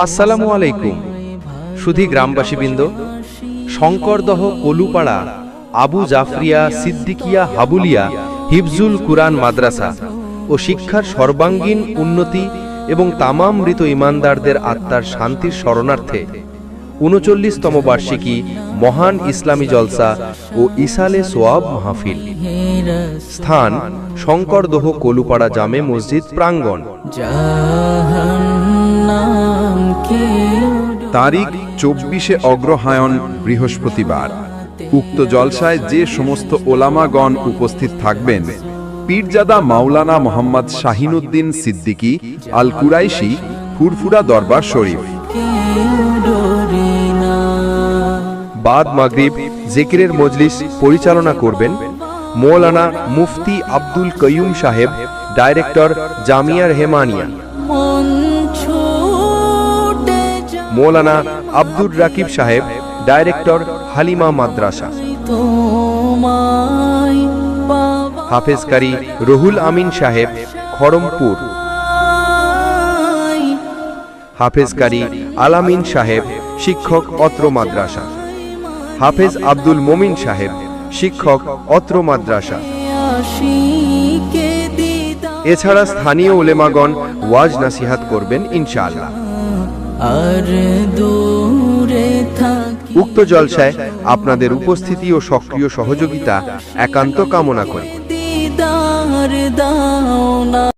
আসসালামু আলাইকুম। সুধী গ্রামবাসীবৃন্দ, শঙ্করদহ কলুপাড়া আবু জাফরিয়া সিদ্দিকিয়া হাবুলিয়া হিফজুল কুরআন মাদ্রাসা ও শিক্ষার সর্বাঙ্গীন উন্নতি এবং তামাম মৃত ইমানদারদের আত্মার শান্তির শরণার্থে ৩৯তম বার্ষিকী মহান ইসলামী জলসা ও ইসালে সোয়াব মাহফিল। স্থান শঙ্করদহ কলুপাড়া জামে মসজিদ প্রাঙ্গণ। তারিখ ২৪শে অগ্রহায়ণ বৃহস্পতিবার। উক্ত জলসায় যে সমস্ত ওলামাগণ উপস্থিত থাকবেন: পীরজাদা মাওলানা মোহাম্মদ শাহিনুদ্দিন সিদ্দিকী আল কুরাইশি, ফুরফুরা দরবার শরীফ। বাদ মাগরিব জিকিরের মজলিস পরিচালনা করবেন মৌলানা মুফতি আব্দুল কয়ুম সাহেব, ডাইরেক্টর জামিয়া রেহমানিয়া। মৌলানা আব্দুর রাকিব সাহেব, ডাইরেক্টর হালিমা মাদ্রাসা। হাফেজ কারি রুহুল আমিন সাহেব, খড়মপুর। হাফেজ কারি আলামিন সাহেব, শিক্ষক অত্র মাদ্রাসা। হাফেজ আব্দুল মমিন সাহেব, শিক্ষক অত্র মাদ্রাসা। এছাড়া স্থানীয় উলেমাগণ ওয়াজ নাসিহাত করবেন ইনশাআল্লাহ। উক্ত জলসায় আপনাদের উপস্থিতি ও সক্রিয় সহযোগিতা একান্ত কামনা করি।